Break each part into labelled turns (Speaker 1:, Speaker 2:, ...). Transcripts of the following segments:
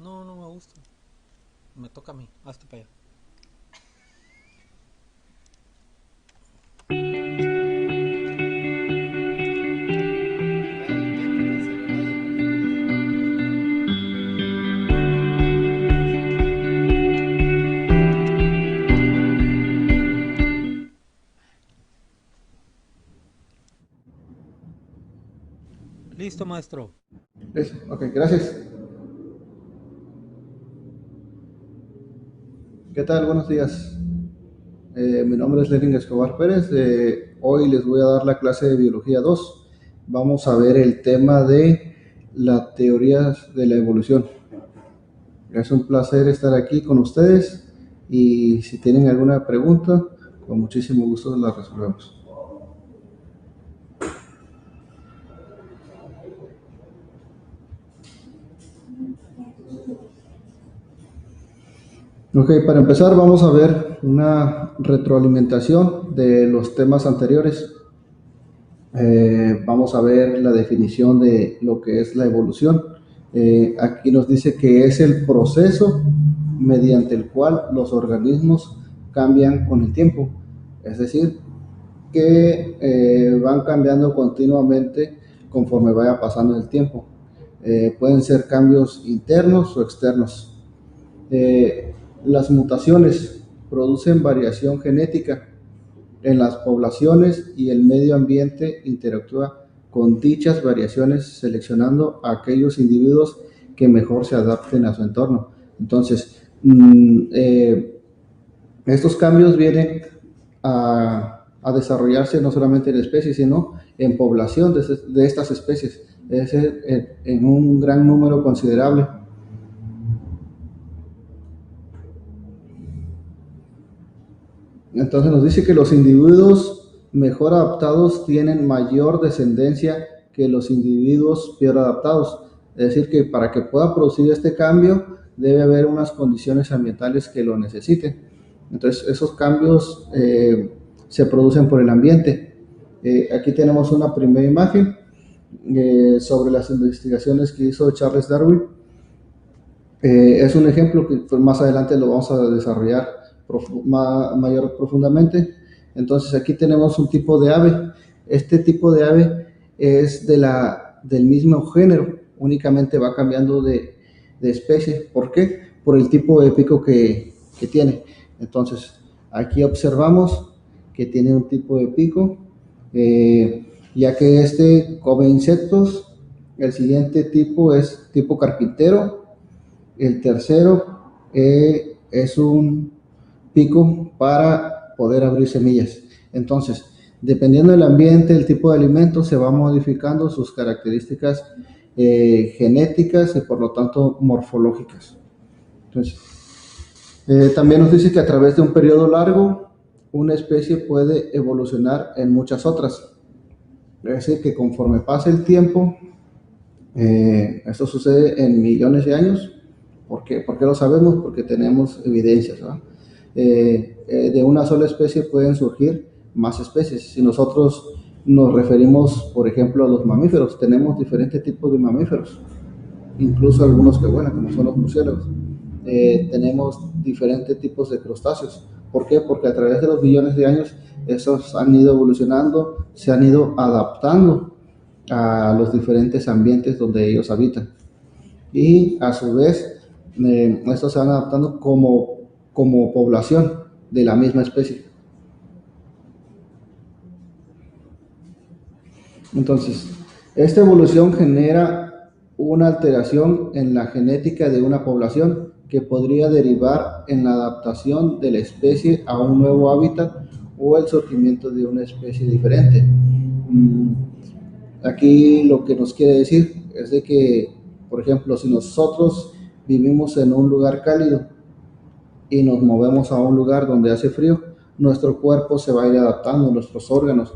Speaker 1: No, no me gusta. Me toca a mí. Hazte para allá. Listo, maestro.
Speaker 2: Listo, ok, gracias. ¿Qué tal? Buenos días. Mi nombre es Lenin Escobar Pérez. Hoy les voy a dar la clase de Biología 2. Vamos a ver el tema de la teoría de la evolución. Es un placer estar aquí con ustedes y si tienen alguna pregunta, con muchísimo gusto la resolvemos. Ok, para empezar vamos a ver una retroalimentación de los temas anteriores. Vamos a ver la definición de lo que es la evolución. Aquí nos dice que es el proceso mediante el cual los organismos cambian con el tiempo. Es decir, que van cambiando continuamente conforme vaya pasando el tiempo. Pueden ser cambios internos o externos. Eh, las mutaciones producen variación genética en las poblaciones y el medio ambiente interactúa con dichas variaciones seleccionando a aquellos individuos que mejor se adapten a su entorno. Entonces, estos cambios vienen a desarrollarse no solamente en especies, sino en población de estas especies, es decir, en un gran número considerable. Entonces nos dice que los individuos mejor adaptados tienen mayor descendencia que los individuos peor adaptados. Es decir, que para que pueda producir este cambio debe haber unas condiciones ambientales que lo necesiten. Entonces esos cambios se producen por el ambiente. Aquí tenemos una primera imagen sobre las investigaciones que hizo Charles Darwin. Es un ejemplo que pues, más adelante lo vamos a desarrollar mayor profundamente. Entonces aquí tenemos un tipo de ave. Este tipo de ave es del mismo género, únicamente va cambiando de especie. ¿Por qué? Por el tipo de pico que tiene. Entonces aquí observamos que tiene un tipo de pico, ya que este come insectos. El siguiente tipo es tipo carpintero. El tercero es un pico para poder abrir semillas. Entonces, dependiendo del ambiente, el tipo de alimento, se va modificando sus características genéticas y por lo tanto morfológicas. Entonces, también nos dice que a través de un periodo largo, una especie puede evolucionar en muchas otras. Es decir, que conforme pasa el tiempo, esto sucede en millones de años. ¿Por qué? ¿Por qué lo sabemos? Porque tenemos evidencias, ¿no? De una sola especie pueden surgir más especies. Si nosotros nos referimos, por ejemplo, a los mamíferos, tenemos diferentes tipos de mamíferos, incluso algunos que vuelan, como son los murciélagos. Tenemos diferentes tipos de crustáceos. ¿Por qué? Porque a través de los billones de años, esos han ido evolucionando, se han ido adaptando a los diferentes ambientes donde ellos habitan. Y a su vez, estos se van adaptando como población de la misma especie. Entonces, esta evolución genera una alteración en la genética de una población que podría derivar en la adaptación de la especie a un nuevo hábitat o el surgimiento de una especie diferente. Aquí lo que nos quiere decir es de que, por ejemplo, si nosotros vivimos en un lugar cálido y nos movemos a un lugar donde hace frío, nuestro cuerpo se va a ir adaptando, nuestros órganos.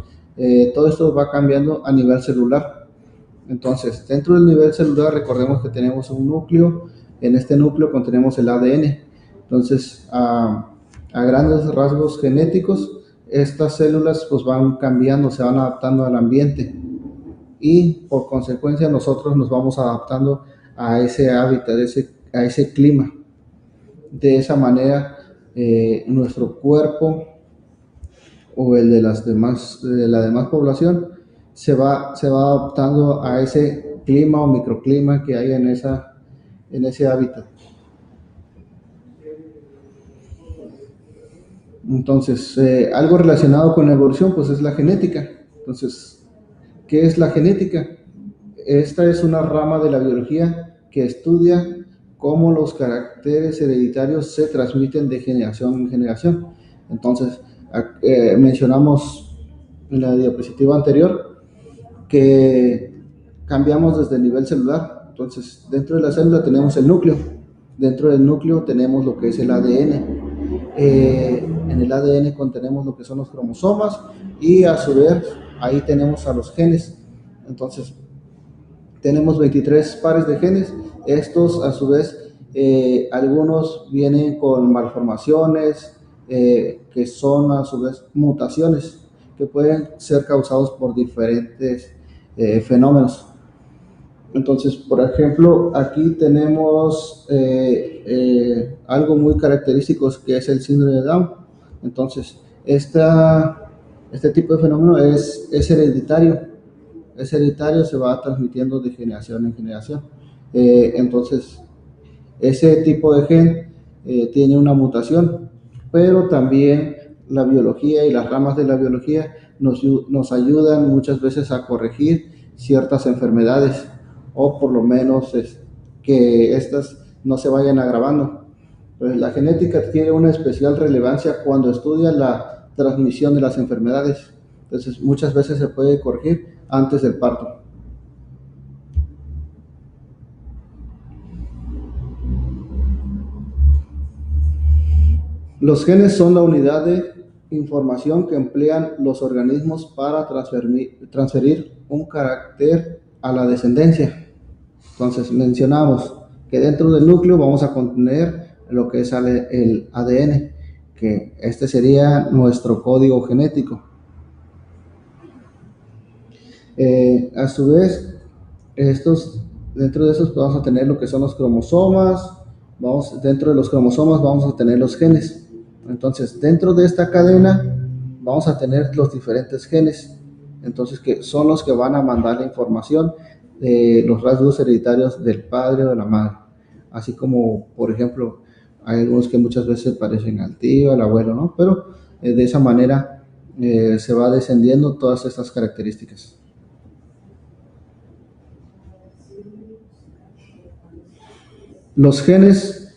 Speaker 2: Todo esto va cambiando a nivel celular. Entonces, dentro del nivel celular, recordemos que tenemos un núcleo. En este núcleo contenemos el ADN. Entonces, a grandes rasgos genéticos, estas células pues van cambiando, se van adaptando al ambiente y por consecuencia nosotros nos vamos adaptando a ese hábitat, a ese clima. De esa manera, nuestro cuerpo o el de la demás población se va adaptando a ese clima o microclima que hay en ese hábitat. Entonces, algo relacionado con la evolución, pues es la genética. Entonces, ¿qué es la genética? Esta es una rama de la biología que estudia cómo los caracteres hereditarios se transmiten de generación en generación. Entonces, mencionamos en la diapositiva anterior que cambiamos desde el nivel celular. Entonces, dentro de la célula tenemos el núcleo. Dentro del núcleo tenemos lo que es el ADN. En el ADN contenemos lo que son los cromosomas y a su vez ahí tenemos a los genes. Entonces, tenemos 23 pares de genes. Estos, a su vez, algunos vienen con malformaciones, que son, a su vez, mutaciones, que pueden ser causados por diferentes fenómenos. Entonces, por ejemplo, aquí tenemos algo muy característico que es el síndrome de Down. Entonces, este tipo de fenómeno es hereditario. Es hereditario, se va transmitiendo de generación en generación. Entonces, ese tipo de gen tiene una mutación, pero también la biología y las ramas de la biología nos ayudan muchas veces a corregir ciertas enfermedades o por lo menos que estas no se vayan agravando. Pues la genética tiene una especial relevancia cuando estudia la transmisión de las enfermedades. Entonces, muchas veces se puede corregir antes del parto. Los genes son la unidad de información que emplean los organismos para transferir un carácter a la descendencia. Entonces, mencionamos que dentro del núcleo vamos a contener lo que es el ADN, que este sería nuestro código genético. A su vez, dentro de estos vamos a tener lo que son los cromosomas. Dentro de los cromosomas vamos a tener los genes. Entonces, dentro de esta cadena vamos a tener los diferentes genes. Entonces, que son los que van a mandar la información de los rasgos hereditarios del padre o de la madre. Así como, por ejemplo, hay algunos que muchas veces parecen al tío, al abuelo, ¿no? Pero de esa manera se va descendiendo todas estas características. Los genes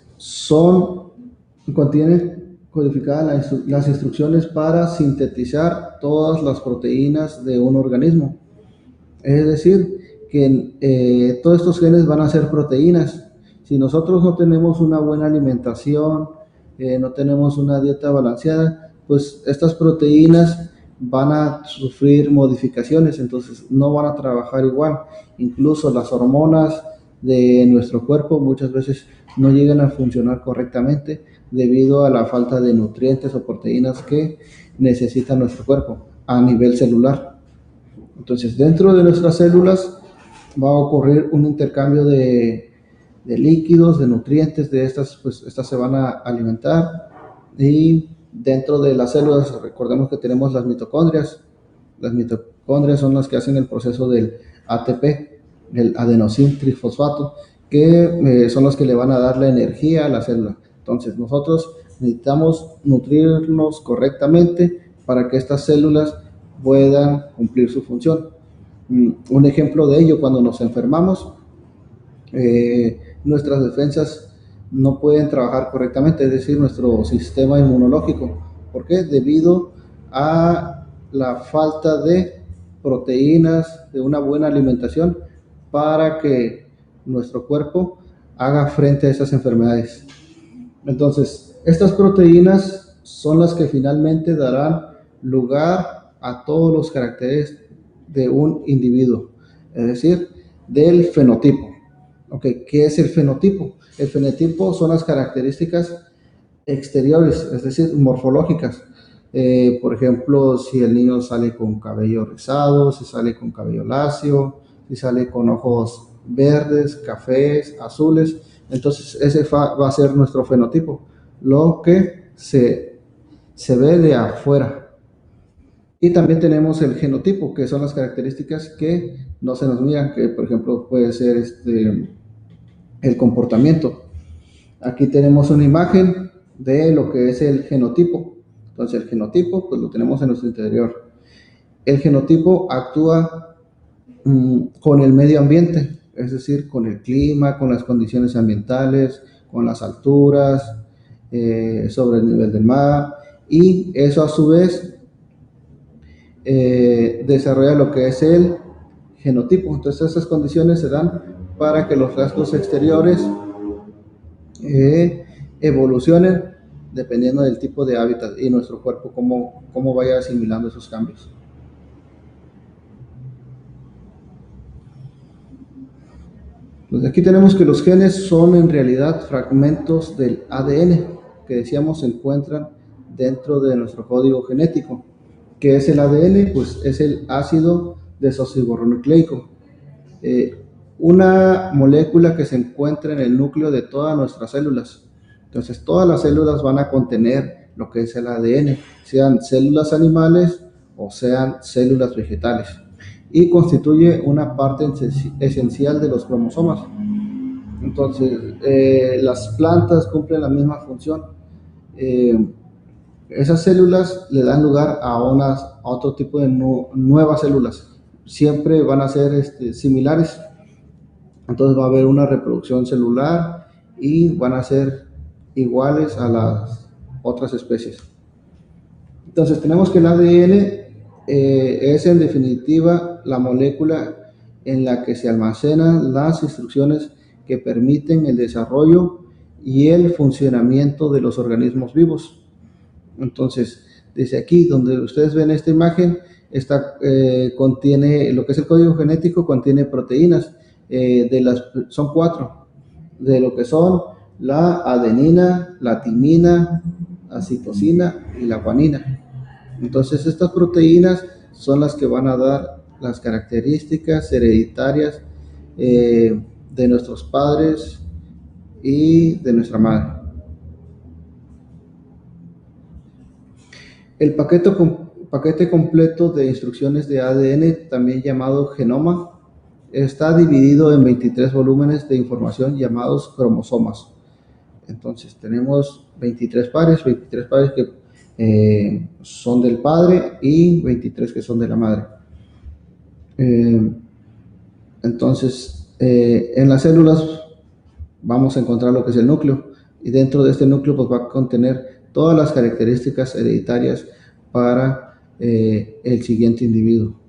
Speaker 2: contienen codificadas las instrucciones para sintetizar todas las proteínas de un organismo. Es decir, que todos estos genes van a ser proteínas. Si nosotros no tenemos una buena alimentación, no tenemos una dieta balanceada, pues estas proteínas van a sufrir modificaciones, entonces no van a trabajar igual. Incluso las hormonas de nuestro cuerpo muchas veces no llegan a funcionar correctamente debido a la falta de nutrientes o proteínas que necesita nuestro cuerpo a nivel celular. Entonces, dentro de nuestras células va a ocurrir un intercambio de líquidos, de nutrientes, de estas, pues estas se van a alimentar, y dentro de las células recordemos que tenemos las mitocondrias. Las mitocondrias son las que hacen el proceso del ATP, el adenosín trifosfato, que son los que le van a dar la energía a la célula. Entonces, nosotros necesitamos nutrirnos correctamente para que estas células puedan cumplir su función. Un ejemplo de ello, cuando nos enfermamos, nuestras defensas no pueden trabajar correctamente, es decir, nuestro sistema inmunológico. ¿Por qué? Debido a la falta de proteínas, de una buena alimentación para que nuestro cuerpo haga frente a esas enfermedades. Entonces, estas proteínas son las que finalmente darán lugar a todos los caracteres de un individuo, es decir, del fenotipo. Okay, ¿qué es el fenotipo? El fenotipo son las características exteriores, es decir, morfológicas. Por ejemplo, si el niño sale con cabello rizado, si sale con cabello lacio, si sale con ojos verdes, cafés, azules, Entonces ese va a ser nuestro fenotipo, lo que se ve de afuera. Y también tenemos el genotipo, que son las características que no se nos miran, que por ejemplo puede ser el comportamiento. Aquí tenemos una imagen de lo que es el genotipo. Entonces el genotipo pues lo tenemos en nuestro interior. El genotipo actúa con el medio ambiente, es decir, con el clima, con las condiciones ambientales, con las alturas, sobre el nivel del mar, y eso a su vez desarrolla lo que es el genotipo. Entonces esas condiciones se dan para que los rasgos exteriores evolucionen dependiendo del tipo de hábitat y nuestro cuerpo cómo vaya asimilando esos cambios. Pues aquí tenemos que los genes son en realidad fragmentos del ADN que decíamos se encuentran dentro de nuestro código genético. ¿Qué es el ADN? Pues es el ácido desoxirribonucleico, una molécula que se encuentra en el núcleo de todas nuestras células. Entonces todas las células van a contener lo que es el ADN, sean células animales o sean células vegetales, y constituye una parte esencial de los cromosomas. Entonces las plantas cumplen la misma función. Esas células le dan lugar a otro tipo de nuevas células. Siempre van a ser similares. Entonces va a haber una reproducción celular y van a ser iguales a las otras especies. Entonces tenemos que el ADN es en definitiva la molécula en la que se almacenan las instrucciones que permiten el desarrollo y el funcionamiento de los organismos vivos. Entonces, desde aquí, donde ustedes ven esta imagen, contiene lo que es el código genético, contiene proteínas, son 4, de lo que son la adenina, la timina, la citosina y la guanina. Entonces, estas proteínas son las que van a dar las características hereditarias de nuestros padres y de nuestra madre. El paquete completo de instrucciones de ADN, también llamado genoma, está dividido en 23 volúmenes de información llamados cromosomas. Entonces tenemos 23 pares que son del padre y 23 que son de la madre. Entonces en las células vamos a encontrar lo que es el núcleo, y dentro de este núcleo pues va a contener todas las características hereditarias para el siguiente individuo.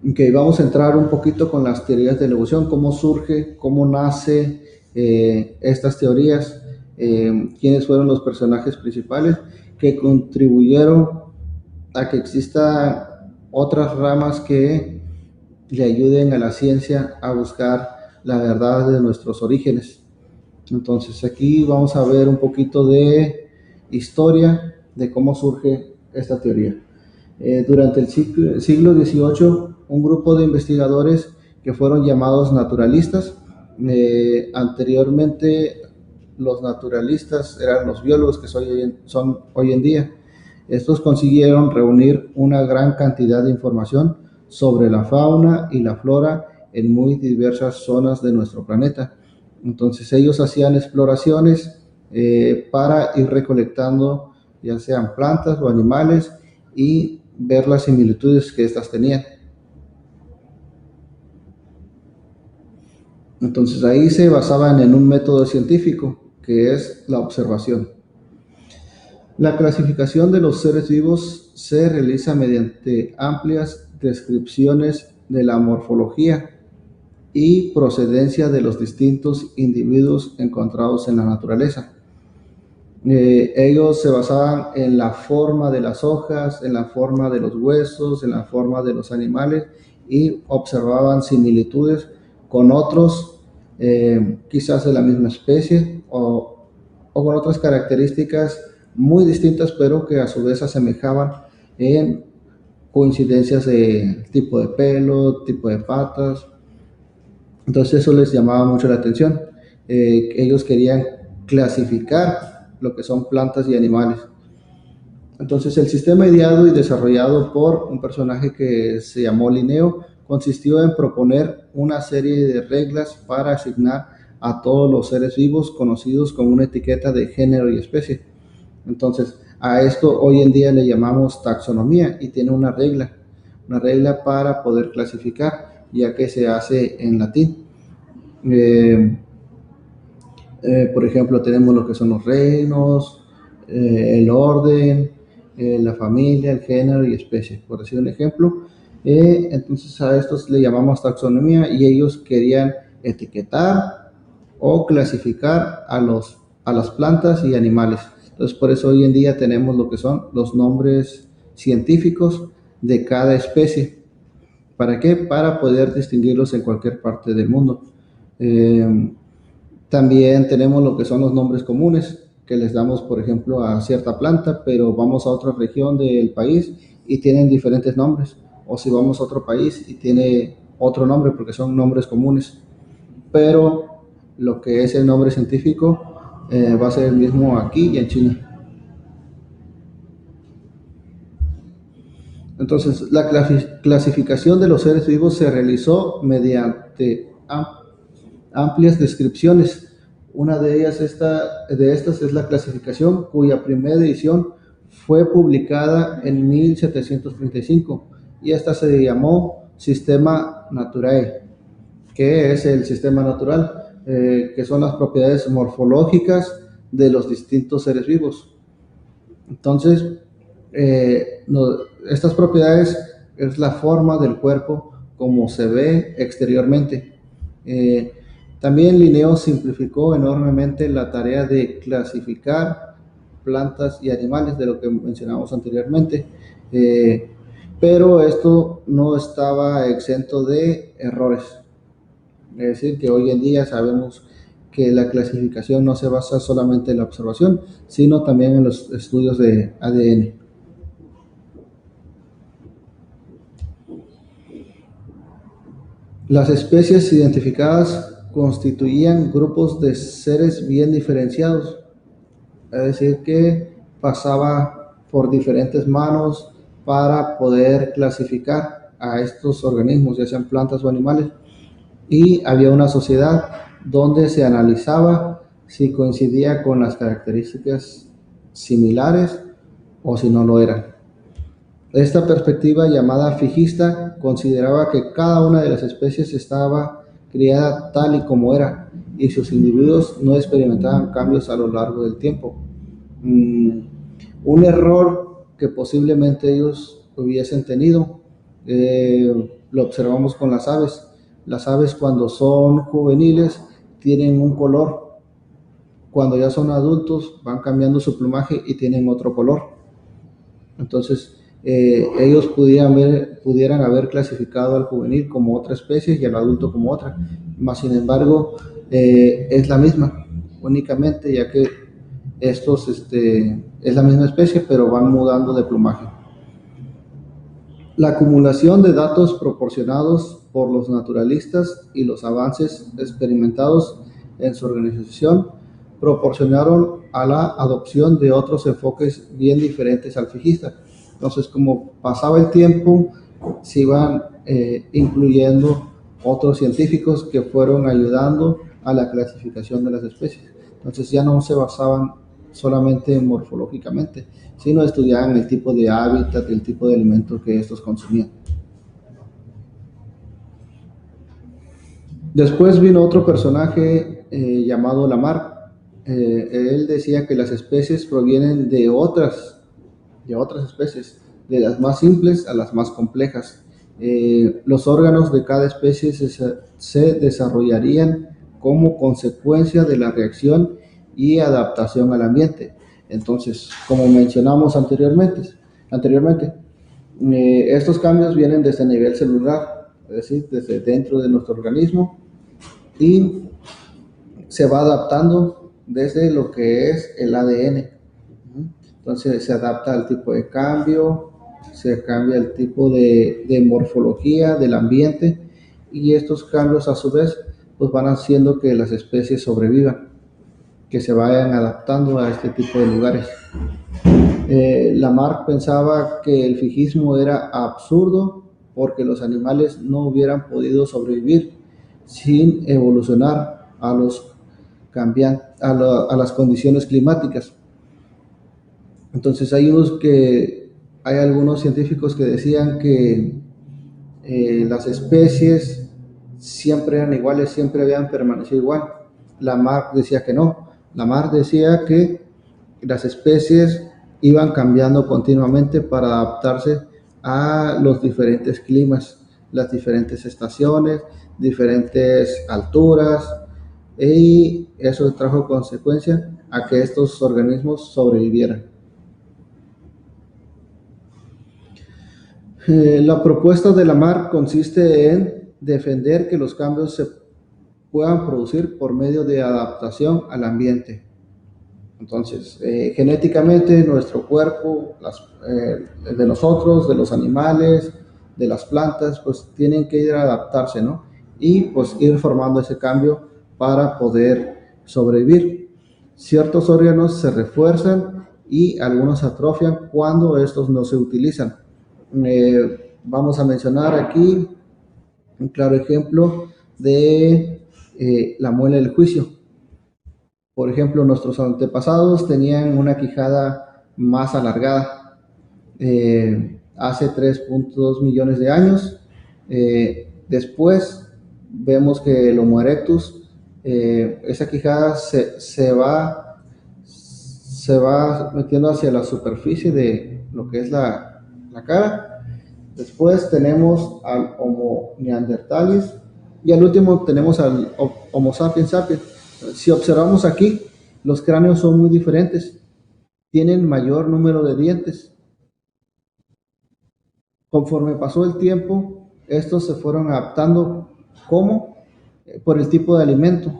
Speaker 2: Ok, vamos a entrar un poquito con las teorías de la evolución, cómo surge, cómo nace estas teorías, quiénes fueron los personajes principales que contribuyeron a que existan otras ramas que le ayuden a la ciencia a buscar la verdad de nuestros orígenes. Entonces aquí vamos a ver un poquito de historia de cómo surge esta teoría. Durante el siglo XVIII, un grupo de investigadores que fueron llamados naturalistas, anteriormente los naturalistas eran los biólogos que son hoy en día. Estos consiguieron reunir una gran cantidad de información sobre la fauna y la flora en muy diversas zonas de nuestro planeta. Entonces ellos hacían exploraciones para ir recolectando ya sean plantas o animales y ver las similitudes que éstas tenían. Entonces ahí se basaban en un método científico que es la observación. La clasificación de los seres vivos se realiza mediante amplias descripciones de la morfología y procedencia de los distintos individuos encontrados en la naturaleza. Ellos se basaban en la forma de las hojas, en la forma de los huesos, en la forma de los animales, y observaban similitudes con otros, quizás de la misma especie o con otras características muy distintas, pero que a su vez asemejaban en coincidencias de tipo de pelo, tipo de patas. Entonces eso les llamaba mucho la atención. Ellos querían clasificar lo que son plantas y animales. Entonces el sistema ideado y desarrollado por un personaje que se llamó Linneo consistió en proponer una serie de reglas para asignar a todos los seres vivos conocidos con una etiqueta de género y especie. Entonces a esto hoy en día le llamamos taxonomía y tiene una regla para poder clasificar, ya que se hace en latín. Por ejemplo, tenemos lo que son los reinos, el orden, la familia, el género y especie, por decir un ejemplo. Entonces a estos le llamamos taxonomía y ellos querían etiquetar o clasificar a las plantas y animales. Entonces por eso hoy en día tenemos lo que son los nombres científicos de cada especie. ¿Para qué? Para poder distinguirlos en cualquier parte del mundo. También tenemos lo que son los nombres comunes que les damos, por ejemplo, a cierta planta, pero vamos a otra región del país y tienen diferentes nombres. O si vamos a otro país y tiene otro nombre porque son nombres comunes. Pero lo que es el nombre científico va a ser el mismo aquí y en China. Entonces, la clasificación de los seres vivos se realizó mediante amplias descripciones. Una de estas es la clasificación, cuya primera edición fue publicada en 1735 y esta se llamó Systema Naturae. ¿Qué es el sistema natural? Que son las propiedades morfológicas de los distintos seres vivos. Entonces, estas propiedades es la forma del cuerpo como se ve exteriormente. También Linneo simplificó enormemente la tarea de clasificar plantas y animales, de lo que mencionamos anteriormente, pero esto no estaba exento de errores. Es decir, que hoy en día sabemos que la clasificación no se basa solamente en la observación, sino también en los estudios de ADN. Las especies identificadas constituían grupos de seres bien diferenciados, es decir, que pasaba por diferentes manos para poder clasificar a estos organismos, ya sean plantas o animales, y había una sociedad donde se analizaba si coincidía con las características similares o si no lo eran. Esta perspectiva llamada fijista consideraba que cada una de las especies estaba criada tal y como era y sus individuos no experimentaban cambios a lo largo del tiempo. Un error que posiblemente ellos hubiesen tenido lo observamos con las aves. Las aves cuando son juveniles tienen un color, cuando ya son adultos van cambiando su plumaje y tienen otro color. Entonces ellos pudieran haber clasificado al juvenil como otra especie y al adulto como otra, mas sin embargo es la misma únicamente, ya que estos es la misma especie pero van mudando de plumaje. La acumulación de datos proporcionados por los naturalistas y los avances experimentados en su organización proporcionaron a la adopción de otros enfoques bien diferentes al fijista. Entonces, como pasaba el tiempo, se iban incluyendo otros científicos que fueron ayudando a la clasificación de las especies. Entonces ya no se basaban solamente morfológicamente, sino estudiaban el tipo de hábitat, el tipo de alimento que estos consumían. Después vino otro personaje llamado Lamarck. Él decía que las especies provienen de otras especies, de las más simples a las más complejas. Los órganos de cada especie se desarrollarían como consecuencia de la reacción y adaptación al ambiente. Entonces, como mencionamos anteriormente, estos cambios vienen desde el nivel celular, es decir, desde dentro de nuestro organismo, y se va adaptando desde lo que es el ADN. Entonces se adapta al tipo de cambio, se cambia el tipo de morfología del ambiente, y estos cambios a su vez pues van haciendo que las especies sobrevivan, que se vayan adaptando a este tipo de lugares. Lamarck pensaba que el fijismo era absurdo porque los animales no hubieran podido sobrevivir sin evolucionar a las condiciones climáticas. Entonces hay algunos científicos que decían que las especies siempre eran iguales, siempre habían permanecido igual. Lamarck decía que no. Lamarck decía que las especies iban cambiando continuamente para adaptarse a los diferentes climas, las diferentes estaciones, diferentes alturas, y eso trajo consecuencia a que estos organismos sobrevivieran. La propuesta de Lamarck consiste en defender que los cambios se puedan producir por medio de adaptación al ambiente. Entonces, genéticamente nuestro cuerpo, de nosotros, de los animales, de las plantas, pues tienen que ir a adaptarse, ¿no? Y pues ir formando ese cambio para poder sobrevivir. Ciertos órganos se refuerzan y algunos se atrofian cuando estos no se utilizan. Vamos a mencionar aquí un claro ejemplo de la muela del juicio. Por ejemplo, nuestros antepasados tenían una quijada más alargada. Hace 3.2 millones de años. Después vemos que el Homo erectus, esa quijada se va metiendo hacia la superficie de lo que es la cara. Después tenemos al Homo neanderthalis y al último tenemos al Homo sapiens sapiens. Si observamos aquí, los cráneos son muy diferentes, tienen mayor número de dientes. Conforme pasó el tiempo, estos se fueron adaptando. ¿Cómo? Por el tipo de alimento.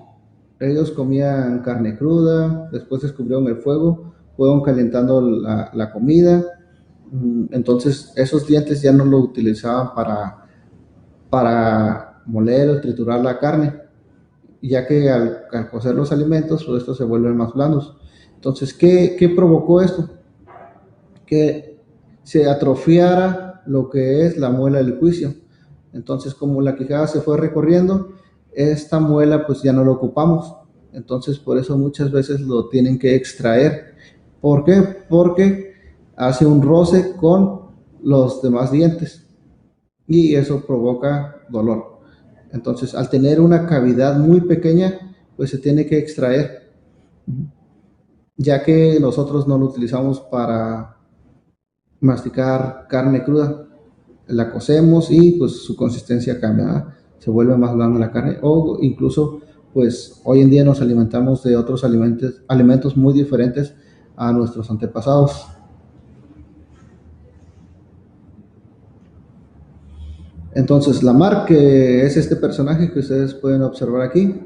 Speaker 2: Ellos comían carne cruda, después descubrieron el fuego, fueron calentando la comida. Entonces esos dientes ya no los utilizaban para moler o triturar la carne, ya que al cocer los alimentos, pues estos se vuelven más blandos. Entonces, ¿qué provocó esto? Que se atrofiara lo que es la muela del juicio. Entonces, como la quijada se fue recorriendo, esta muela pues ya no la ocupamos. Entonces, por eso muchas veces lo tienen que extraer. ¿Por qué? Porque hace un roce con los demás dientes y eso provoca dolor. Entonces, al tener una cavidad muy pequeña, pues se tiene que extraer, ya que nosotros no lo utilizamos para masticar carne cruda. La cocemos y pues su consistencia cambia, ¿verdad? Se vuelve más blanda la carne, o incluso pues hoy en día nos alimentamos de otros alimentos muy diferentes a nuestros antepasados. Entonces, Lamarck, que es este personaje que ustedes pueden observar aquí,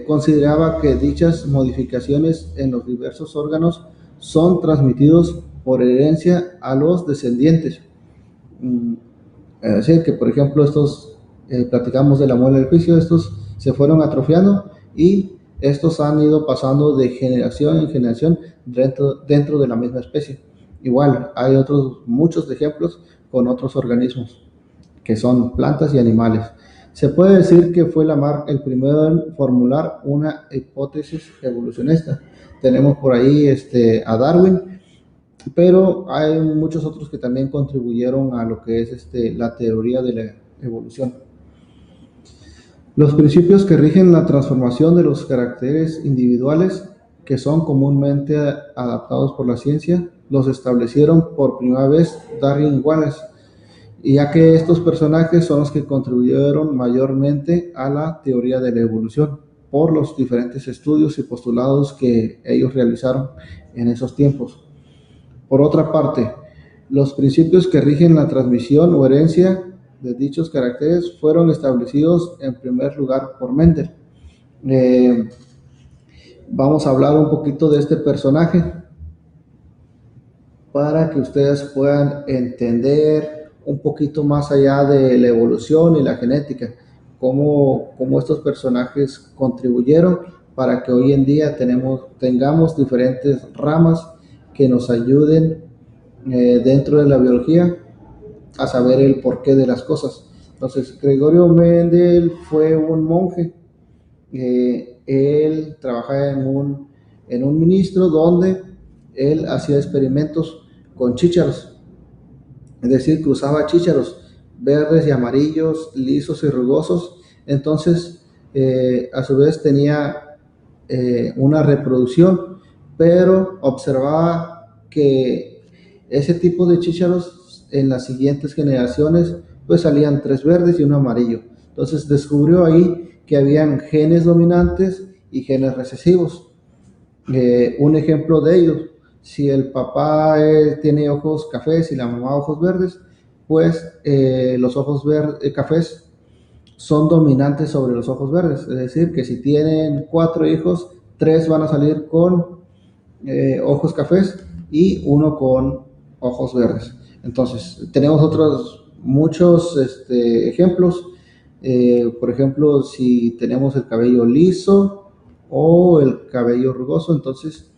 Speaker 2: consideraba que dichas modificaciones en los diversos órganos son transmitidos por herencia a los descendientes. Es decir, que por ejemplo platicamos de la muela del juicio, estos se fueron atrofiando y estos han ido pasando de generación en generación dentro de la misma especie. Igual, hay muchos ejemplos con otros organismos, que son plantas y animales. Se puede decir que fue Lamarck el primero en formular una hipótesis evolucionista. Tenemos por ahí a Darwin, pero hay muchos otros que también contribuyeron a lo que es la teoría de la evolución. Los principios que rigen la transformación de los caracteres individuales, que son comúnmente adaptados por la ciencia, los establecieron por primera vez Darwin y Wallace, ya que estos personajes son los que contribuyeron mayormente a la teoría de la evolución por los diferentes estudios y postulados que ellos realizaron en esos tiempos. Por otra parte, los principios que rigen la transmisión o herencia de dichos caracteres fueron establecidos en primer lugar por Mendel. Vamos a hablar un poquito de este personaje. para que ustedes puedan entender un poquito más allá de la evolución y la genética, cómo estos personajes contribuyeron para que hoy en día tengamos diferentes ramas que nos ayuden dentro de la biología a saber el porqué de las cosas. Entonces, Gregorio Mendel fue un monje. Él trabajaba en un ministro donde él hacía experimentos con chícharos, es decir, que usaba chícharos verdes y amarillos, lisos y rugosos. Entonces, a su vez tenía una reproducción, pero observaba que ese tipo de chícharos en las siguientes generaciones pues salían 3 verdes y uno amarillo. Entonces descubrió ahí que habían genes dominantes y genes recesivos. Un ejemplo de ellos, si el papá tiene ojos cafés y la mamá ojos verdes, pues los ojos cafés son dominantes sobre los ojos verdes. Es decir, que si tienen 4 hijos, 3 van a salir con ojos cafés y uno con ojos verdes. Entonces, tenemos otros muchos ejemplos. Por ejemplo, si tenemos el cabello liso o el cabello rugoso, entonces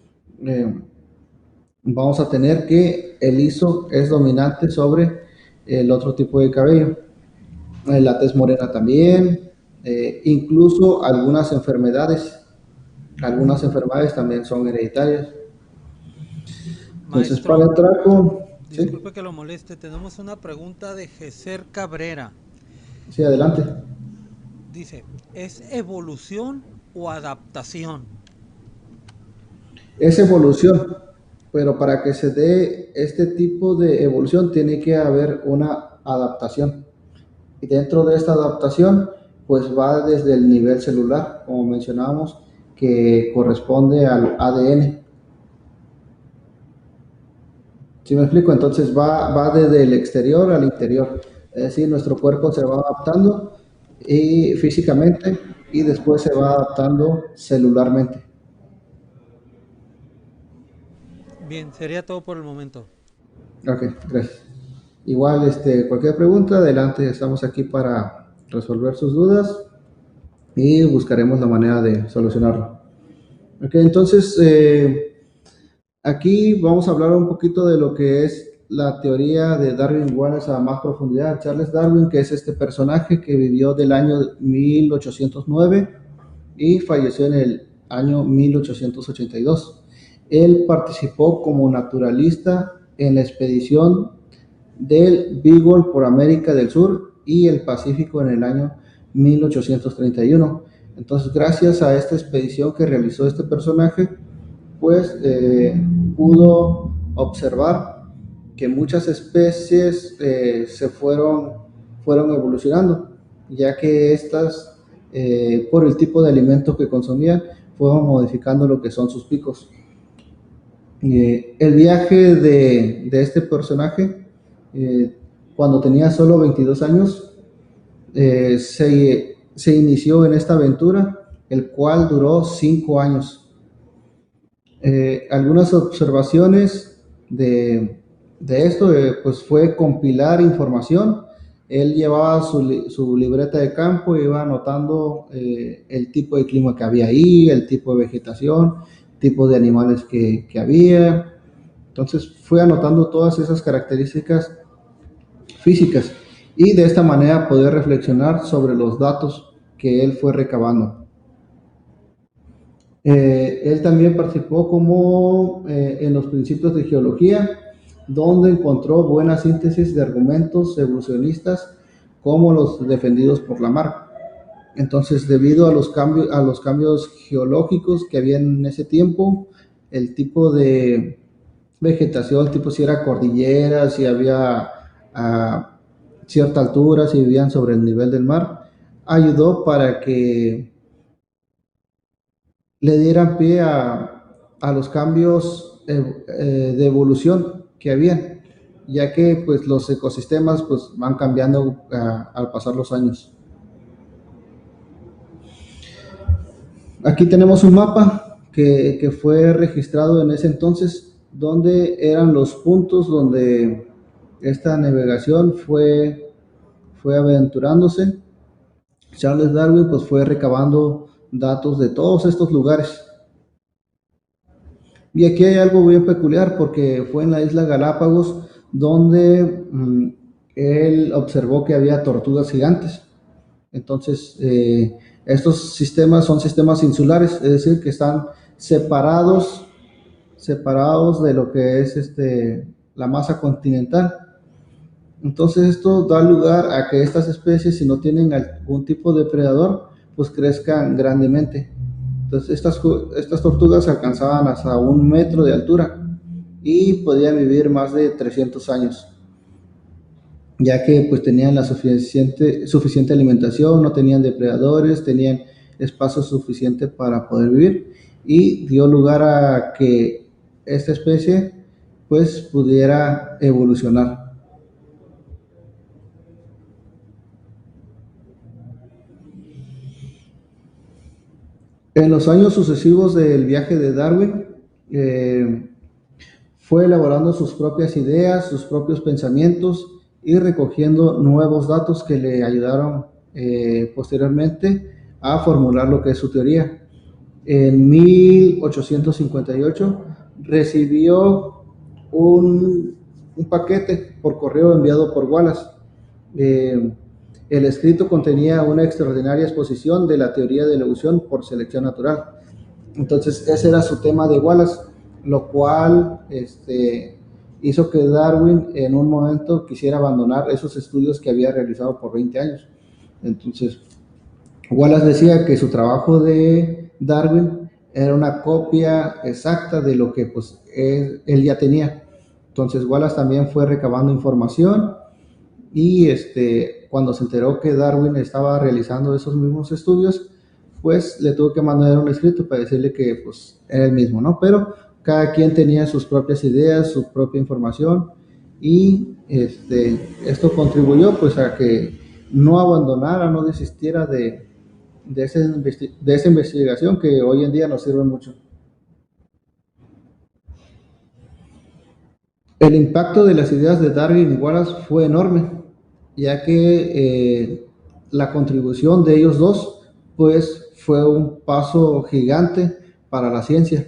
Speaker 2: vamos a tener que el liso es dominante sobre el otro tipo de cabello. La tez morena también, incluso algunas enfermedades también son hereditarias. Entonces, para
Speaker 1: Maestro,
Speaker 2: el traco, ¿sí?
Speaker 1: disculpe que lo moleste, tenemos una pregunta de Geser Cabrera.
Speaker 2: Sí, adelante.
Speaker 1: Dice, ¿es evolución o adaptación?
Speaker 2: Es evolución, pero para que se dé este tipo de evolución tiene que haber una adaptación. Y dentro de esta adaptación, pues va desde el nivel celular, como mencionábamos, que corresponde al ADN. ¿Sí me explico? Entonces va desde el exterior al interior. Es decir, nuestro cuerpo se va adaptando y físicamente y después se va adaptando celularmente.
Speaker 1: Bien, sería todo por el momento.
Speaker 2: Ok, gracias. Igual, cualquier pregunta, adelante, estamos aquí para resolver sus dudas y buscaremos la manera de solucionarlo. Ok, entonces, aquí vamos a hablar un poquito de lo que es la teoría de Darwin-Wallace a más profundidad. Charles Darwin, que es este personaje que vivió del año 1809 y falleció en el año 1882. Él participó como naturalista en la expedición del Beagle por América del Sur y el Pacífico en el año 1831. Entonces, gracias a esta expedición que realizó este personaje, pues pudo observar que muchas especies fueron evolucionando, ya que estas, por el tipo de alimento que consumían, fueron modificando lo que son sus picos. El viaje de este personaje, cuando tenía solo 22 años, se inició en esta aventura, el cual duró 5 años. Algunas observaciones de esto, pues fue compilar información. Él llevaba su libreta de campo y iba anotando el tipo de clima que había ahí, el tipo de vegetación, tipo de animales que había. Entonces fue anotando todas esas características físicas y de esta manera poder reflexionar sobre los datos que él fue recabando. Él también participó como en los principios de geología, donde encontró buena síntesis de argumentos evolucionistas como los defendidos por Lamarck. Entonces, debido a los cambios geológicos que había en ese tiempo, el tipo de vegetación, tipo si era cordillera, si había cierta altura, si vivían sobre el nivel del mar, ayudó para que le dieran pie a los cambios de evolución que habían, ya que pues los ecosistemas pues van cambiando al pasar los años. Aquí tenemos un mapa que fue registrado en ese entonces donde eran los puntos donde esta navegación fue aventurándose. Charles Darwin pues fue recabando datos de todos estos lugares. Y aquí hay algo bien peculiar porque fue en la isla Galápagos donde él observó que había tortugas gigantes. Entonces, estos sistemas son sistemas insulares, es decir, que están separados de lo que es la masa continental. Entonces esto da lugar a que estas especies, si no tienen algún tipo de predador, pues crezcan grandemente. Entonces estas tortugas alcanzaban hasta 1 metro de altura y podían vivir más de 300 años, ya que pues tenían la suficiente alimentación, no tenían depredadores, tenían espacio suficiente para poder vivir, y dio lugar a que esta especie pues pudiera evolucionar. En los años sucesivos del viaje de Darwin, eh, fue elaborando sus propias ideas, sus propios pensamientos y recogiendo nuevos datos que le ayudaron posteriormente a formular lo que es su teoría. En 1858 recibió un paquete por correo enviado por Wallace. Eh, el escrito contenía una extraordinaria exposición de la teoría de la evolución por selección natural. Entonces ese era su tema de Wallace, lo cual hizo que Darwin en un momento quisiera abandonar esos estudios que había realizado por 20 años. Entonces Wallace decía que su trabajo de Darwin era una copia exacta de lo que pues él ya tenía. Entonces Wallace también fue recabando información y cuando se enteró que Darwin estaba realizando esos mismos estudios, pues le tuvo que mandar un escrito para decirle que pues era el mismo, ¿no? Pero cada quien tenía sus propias ideas, su propia información, y esto contribuyó pues a que no abandonara, no desistiera de esa investigación que hoy en día nos sirve mucho. El impacto de las ideas de Darwin y Wallace fue enorme, ya que la contribución de ellos dos pues fue un paso gigante para la ciencia.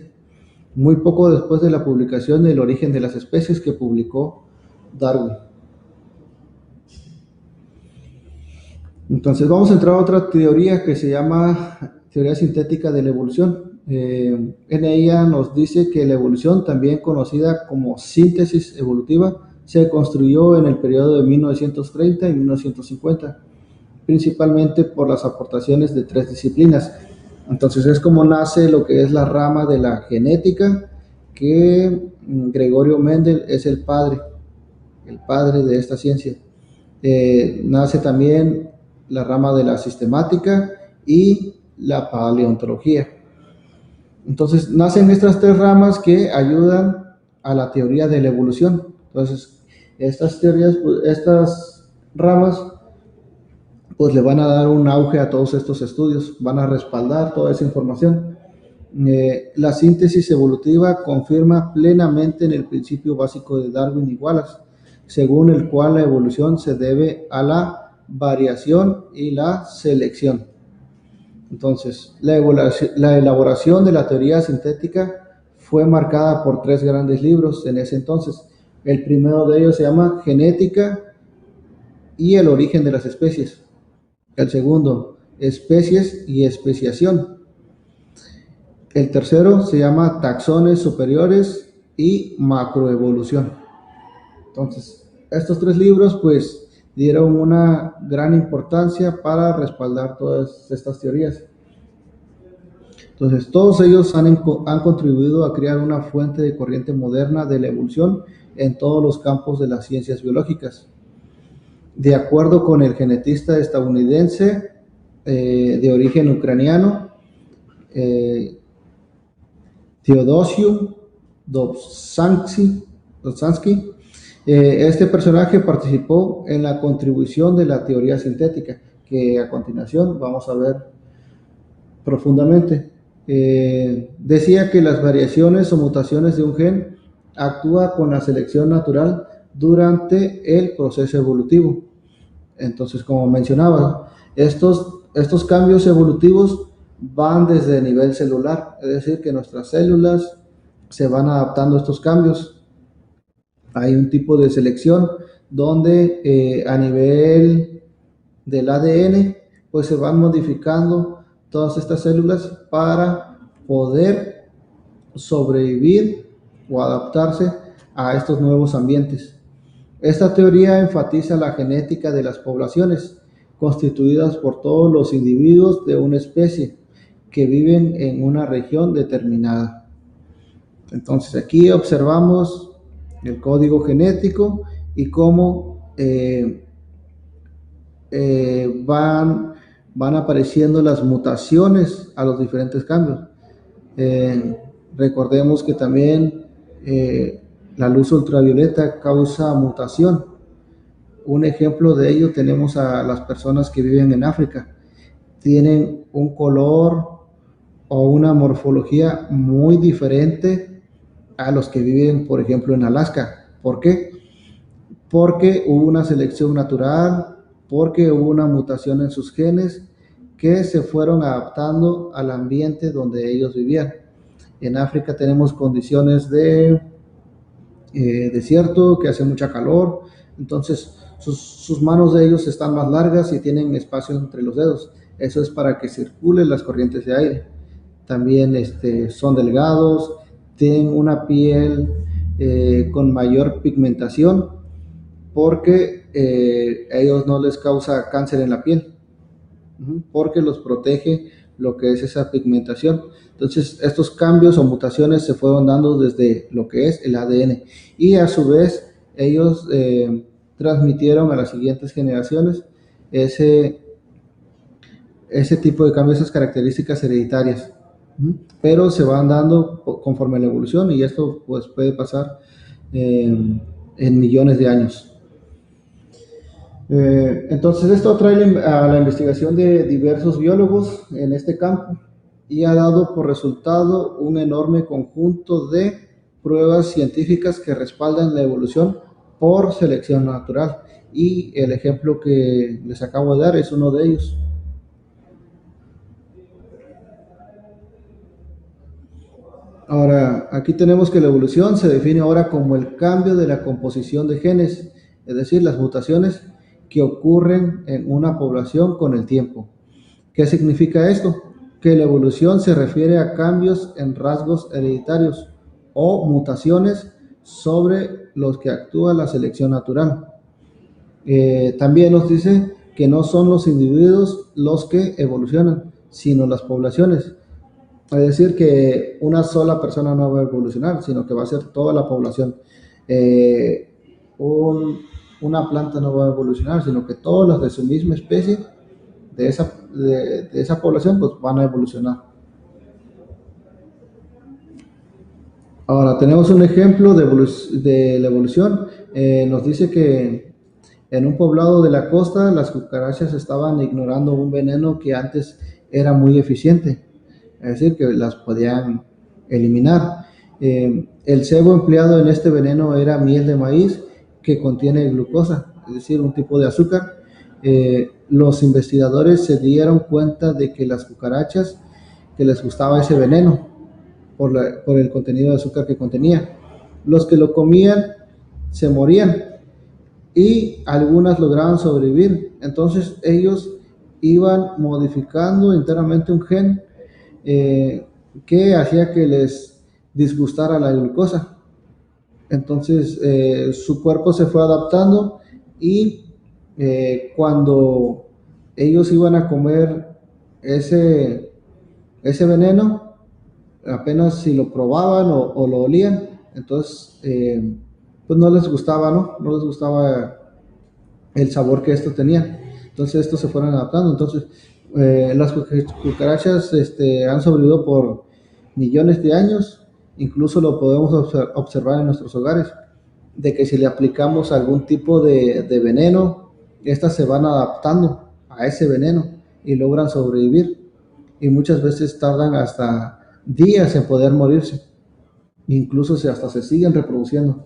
Speaker 2: Muy poco después de la publicación del Origen de las especies que publicó Darwin. Entonces vamos a entrar a otra teoría que se llama teoría sintética de la evolución. En ella nos dice que la evolución, también conocida como síntesis evolutiva, se construyó en el periodo de 1930 y 1950, principalmente por las aportaciones de 3 disciplinas. Entonces es como nace lo que es la rama de la genética, que Gregorio Mendel es el padre de esta ciencia. Nace también la rama de la sistemática y la paleontología. Entonces nacen estas 3 ramas que ayudan a la teoría de la evolución. Entonces estas ramas pues le van a dar un auge a todos estos estudios, van a respaldar toda esa información. La síntesis evolutiva confirma plenamente en el principio básico de Darwin y Wallace, según el cual la evolución se debe a la variación y la selección. Entonces, la elaboración de la teoría sintética fue marcada por 3 grandes libros en ese entonces. El primero de ellos se llama Genética y el origen de las especies. El segundo, Especies y especiación. El tercero se llama Taxones superiores y macroevolución. Entonces, estos 3 libros pues dieron una gran importancia para respaldar todas estas teorías. Entonces, todos ellos han contribuido a crear una fuente de corriente moderna de la evolución en todos los campos de las ciencias biológicas. De acuerdo con el genetista estadounidense de origen ucraniano, Teodosiu Dobzhansky, este personaje participó en la contribución de la teoría sintética, que a continuación vamos a ver profundamente. Decía que las variaciones o mutaciones de un gen actúa con la selección natural durante el proceso evolutivo. Entonces, como mencionaba, estos cambios evolutivos van desde el nivel celular, es decir, que nuestras células se van adaptando a estos cambios. Hay un tipo de selección donde a nivel del ADN, pues se van modificando todas estas células para poder sobrevivir o adaptarse a estos nuevos ambientes. Esta teoría enfatiza la genética de las poblaciones, constituidas por todos los individuos de una especie que viven en una región determinada. Entonces aquí observamos el código genético y cómo van apareciendo las mutaciones a los diferentes cambios. Recordemos que también la luz ultravioleta causa mutación. Un ejemplo de ello tenemos a las personas que viven en África. Tienen un color o una morfología muy diferente a los que viven, por ejemplo, en Alaska. ¿Por qué? Porque hubo una selección natural, porque hubo una mutación en sus genes que se fueron adaptando al ambiente donde ellos vivían. En África tenemos condiciones de desierto, que hace mucha calor, entonces sus manos de ellos están más largas y tienen espacio entre los dedos. Eso es para que circulen las corrientes de aire. También son delgados, tienen una piel con mayor pigmentación porque a ellos no les causa cáncer en la piel, porque los protege lo que es esa pigmentación. Entonces estos cambios o mutaciones se fueron dando desde lo que es el ADN y a su vez ellos transmitieron a las siguientes generaciones ese tipo de cambios, esas características hereditarias, pero se van dando conforme a la evolución y esto pues puede pasar en millones de años. Entonces esto trae a la investigación de diversos biólogos en este campo y ha dado por resultado un enorme conjunto de pruebas científicas que respaldan la evolución por selección natural, y el ejemplo que les acabo de dar es uno de ellos. Ahora, aquí tenemos que la evolución se define ahora como el cambio de la composición de genes, es decir, las mutaciones que ocurren en una población con el tiempo. ¿Qué significa esto? Que la evolución se refiere a cambios en rasgos hereditarios o mutaciones sobre los que actúa la selección natural. También nos dice que no son los individuos los que evolucionan, sino las poblaciones. Es decir, que una sola persona no va a evolucionar, sino que va a ser toda la población. Una planta no va a evolucionar, sino que todas las de su misma especie, de esa población, pues van a evolucionar. Ahora, tenemos un ejemplo de la evolución. Nos dice que en un poblado de la costa, las cucarachas estaban ignorando un veneno que antes era muy eficiente, es decir, que las podían eliminar. El cebo empleado en este veneno era miel de maíz que contiene glucosa, es decir, un tipo de azúcar. Los investigadores se dieron cuenta de que las cucarachas que les gustaba ese veneno por el contenido de azúcar que contenía. Los que lo comían se morían y algunas lograban sobrevivir. Entonces ellos iban modificando internamente un gen que hacía que les disgustara la glucosa. Entonces su cuerpo se fue adaptando y cuando ellos iban a comer ese veneno, apenas si lo probaban o lo olían, entonces pues no les gustaba, no les gustaba el sabor que esto tenía. Entonces estos se fueron adaptando. Entonces las cucarachas han sobrevivido por millones de años. Incluso lo podemos observar en nuestros hogares, de que si le aplicamos algún tipo de veneno, estas se van adaptando a ese veneno y logran sobrevivir, y muchas veces tardan hasta días en poder morirse. incluso hasta se siguen reproduciendo.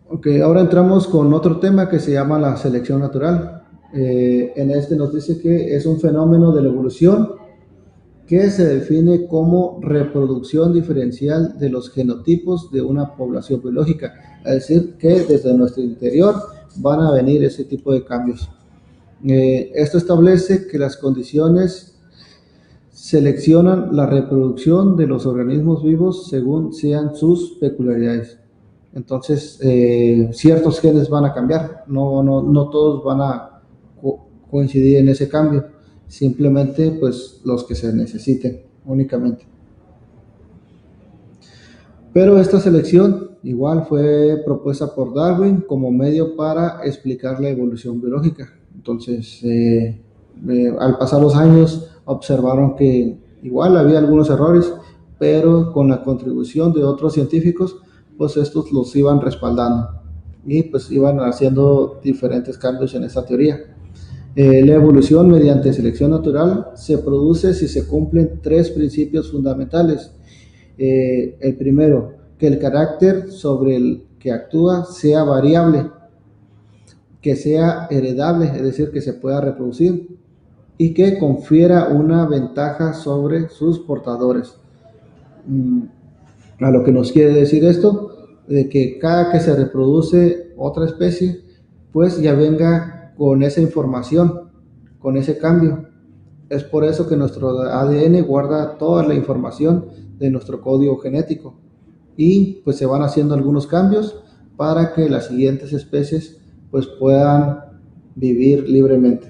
Speaker 2: Ok, ahora entramos con otro tema que se llama la selección natural. En este nos dice que es un fenómeno de la evolución que se define como reproducción diferencial de los genotipos de una población biológica, es decir, que desde nuestro interior van a venir ese tipo de cambios. Esto establece que las condiciones seleccionan la reproducción de los organismos vivos según sean sus peculiaridades. Entonces, ciertos genes van a cambiar, no todos van a coincidir en ese cambio, simplemente pues los que se necesiten únicamente. Pero esta selección igual fue propuesta por Darwin como medio para explicar la evolución biológica. Entonces, al pasar los años, observaron que igual había algunos errores, pero con la contribución de otros científicos, pues estos los iban respaldando y pues iban haciendo diferentes cambios en esta teoría. La evolución mediante selección natural se produce si se cumplen tres principios fundamentales. El primero, que el carácter sobre el que actúa sea variable, que sea heredable, es decir, que se pueda reproducir, y que confiera una ventaja sobre sus portadores. A lo que nos quiere decir esto, de que cada que se reproduce otra especie, pues ya venga con esa información, con ese cambio. Es por eso que nuestro ADN guarda toda la información de nuestro código genético y pues se van haciendo algunos cambios para que las siguientes especies pues puedan vivir libremente.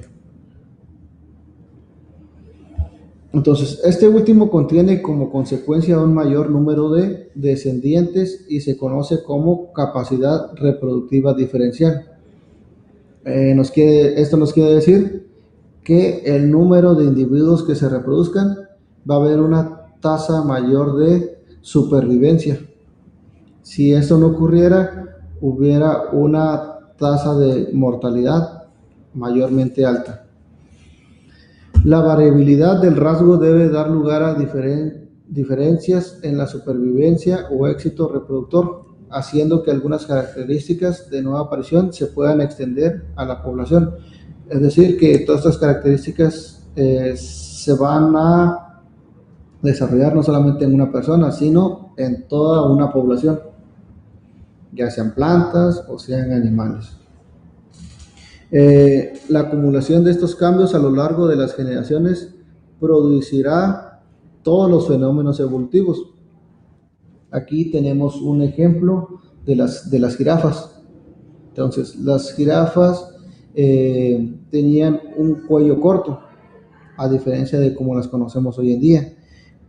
Speaker 2: Entonces, este último contiene como consecuencia un mayor número de descendientes y se conoce como capacidad reproductiva diferencial. Esto nos quiere decir que el número de individuos que se reproduzcan va a haber una tasa mayor de supervivencia. Si esto no ocurriera, hubiera una tasa de mortalidad mayormente alta. La variabilidad del rasgo debe dar lugar a diferencias en la supervivencia o éxito reproductor, haciendo que algunas características de nueva aparición se puedan extender a la población. Es decir, que todas estas características se van a desarrollar no solamente en una persona, sino en toda una población, ya sean plantas o sean animales. La acumulación de estos cambios a lo largo de las generaciones producirá todos los fenómenos evolutivos. Aquí tenemos un ejemplo de las jirafas. Entonces, las jirafas tenían un cuello corto, a diferencia de como las conocemos hoy en día.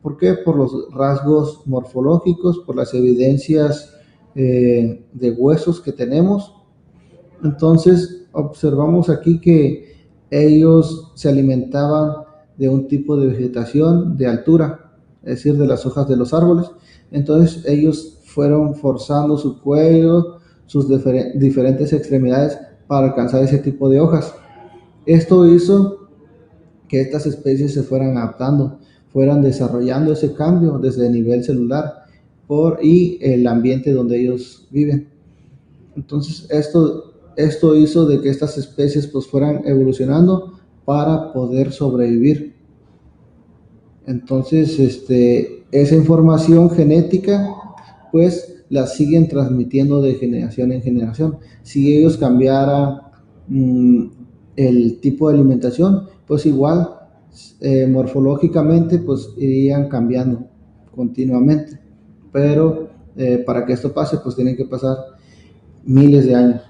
Speaker 2: ¿Por qué? Por los rasgos morfológicos, por las evidencias de huesos que tenemos. Entonces, observamos aquí que ellos se alimentaban de un tipo de vegetación de altura, es decir, de las hojas de los árboles. Entonces, ellos fueron forzando su cuello, sus diferentes extremidades para alcanzar ese tipo de hojas. Esto hizo que estas especies se fueran adaptando, fueran desarrollando ese cambio desde el nivel celular y el ambiente donde ellos viven. Entonces, esto hizo de que estas especies pues fueran evolucionando para poder sobrevivir. Entonces, esa información genética pues la siguen transmitiendo de generación en generación. Si ellos cambiaran el tipo de alimentación, pues igual morfológicamente pues irían cambiando continuamente. Pero para que esto pase pues tienen que pasar miles de años.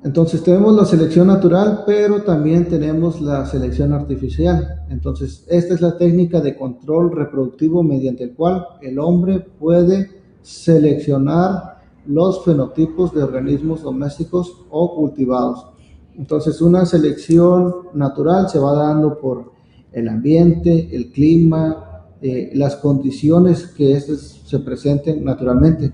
Speaker 2: Entonces tenemos la selección natural, pero también tenemos la selección artificial. Entonces esta es la técnica de control reproductivo mediante el cual el hombre puede seleccionar los fenotipos de organismos domésticos o cultivados. Entonces una selección natural se va dando por el ambiente, el clima, las condiciones que estos se presenten naturalmente.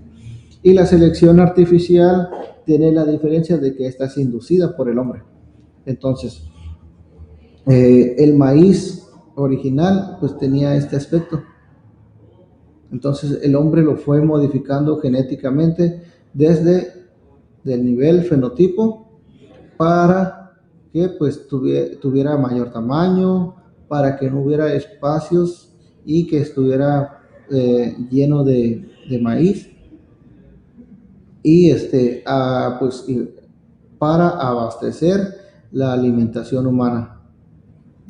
Speaker 2: Y la selección artificial tiene la diferencia de que esta es inducida por el hombre. Entonces, El maíz original pues tenía este aspecto. Entonces el hombre lo fue modificando genéticamente desde del nivel fenotipo para que pues tuviera mayor tamaño, para que no hubiera espacios y que estuviera lleno de maíz y para abastecer la alimentación humana.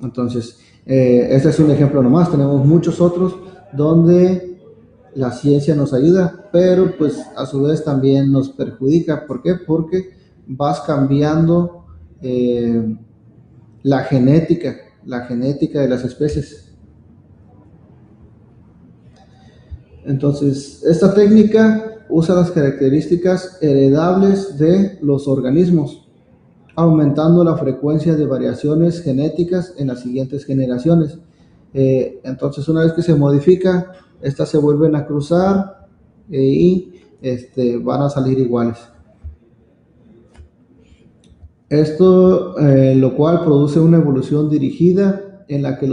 Speaker 2: Entonces, este es un ejemplo nomás, tenemos muchos otros donde la ciencia nos ayuda, pero pues a su vez también nos perjudica. ¿Por qué? Porque vas cambiando eh, la genética, la genética de las especies. Entonces, esta técnica usa las características heredables de los organismos, aumentando la frecuencia de variaciones genéticas en las siguientes generaciones. Entonces, una vez que se modifica, estas se vuelven a cruzar y van a salir iguales. Esto, lo cual produce una evolución dirigida en la que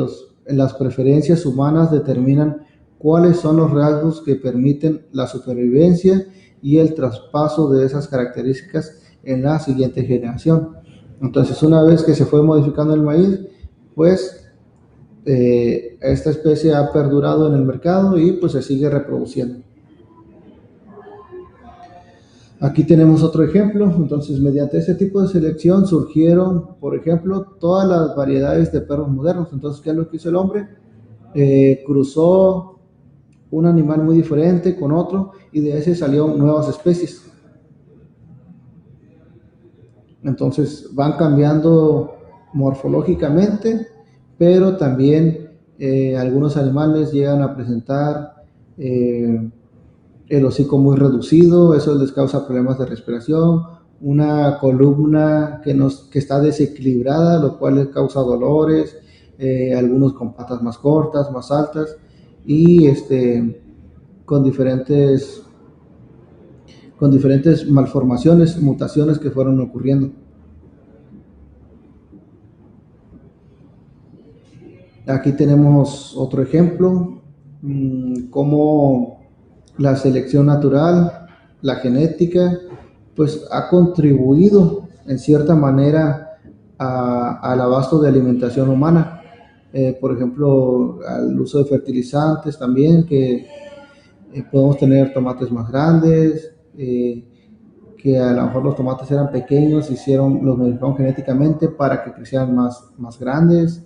Speaker 2: las preferencias humanas determinan cuáles son los rasgos que permiten la supervivencia y el traspaso de esas características en la siguiente generación. Entonces, una vez que se fue modificando el maíz, pues esta especie ha perdurado en el mercado y pues se sigue reproduciendo. Aquí tenemos otro ejemplo. Entonces, mediante este tipo de selección surgieron, por ejemplo, todas las variedades de perros modernos. Entonces, ¿qué es lo que hizo el hombre? Cruzó un animal muy diferente con otro y de ese salieron nuevas especies. Entonces, van cambiando morfológicamente, pero también algunos animales llegan a presentar el hocico muy reducido, eso les causa problemas de respiración, una columna que está desequilibrada, lo cual les causa dolores, algunos con patas más cortas, más altas y con diferentes malformaciones, mutaciones que fueron ocurriendo. Aquí tenemos otro ejemplo, cómo la selección natural, la genética, pues ha contribuido en cierta manera al abasto de alimentación humana. Por ejemplo, al uso de fertilizantes también, que podemos tener tomates más grandes, que a lo mejor los tomates eran pequeños, los modificaron genéticamente para que crecieran más grandes.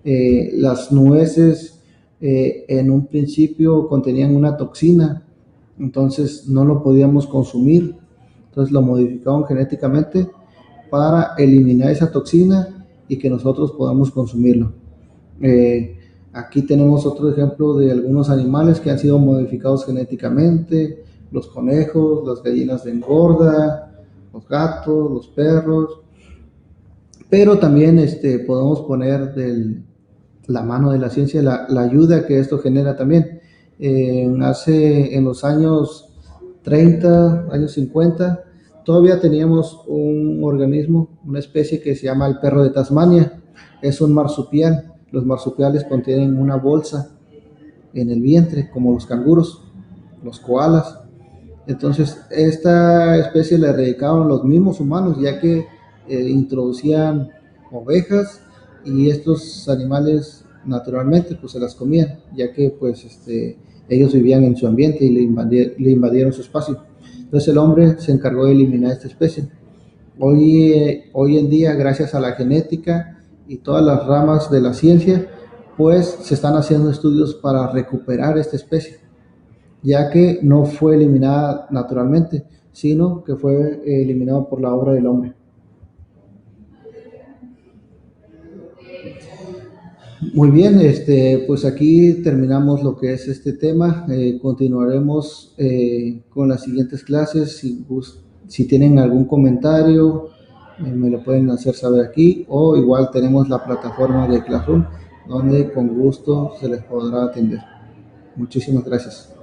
Speaker 2: Las nueces en un principio contenían una toxina, entonces no lo podíamos consumir, entonces lo modificaron genéticamente para eliminar esa toxina y que nosotros podamos consumirlo. Aquí tenemos otro ejemplo de algunos animales que han sido modificados genéticamente: los conejos, las gallinas de engorda, los gatos, los perros, pero también podemos poner la mano de la ciencia, la ayuda que esto genera también. En los años 30, años 50, todavía teníamos un organismo, una especie que se llama el perro de Tasmania. Es un marsupial. Los marsupiales contienen una bolsa en el vientre, como los canguros, los koalas. Entonces, esta especie la erradicaron los mismos humanos, ya que introducían ovejas y estos animales naturalmente pues se las comían, ya que pues ellos vivían en su ambiente y le invadieron su espacio. Entonces el hombre se encargó de eliminar esta especie. Hoy en día, gracias a la genética y todas las ramas de la ciencia, pues se están haciendo estudios para recuperar esta especie, ya que no fue eliminada naturalmente, sino que fue eliminado por la obra del hombre. Muy bien, pues aquí terminamos lo que es este tema. Continuaremos con las siguientes clases. Si tienen algún comentario, me lo pueden hacer saber aquí, o igual tenemos la plataforma de Classroom, donde con gusto se les podrá atender. Muchísimas gracias.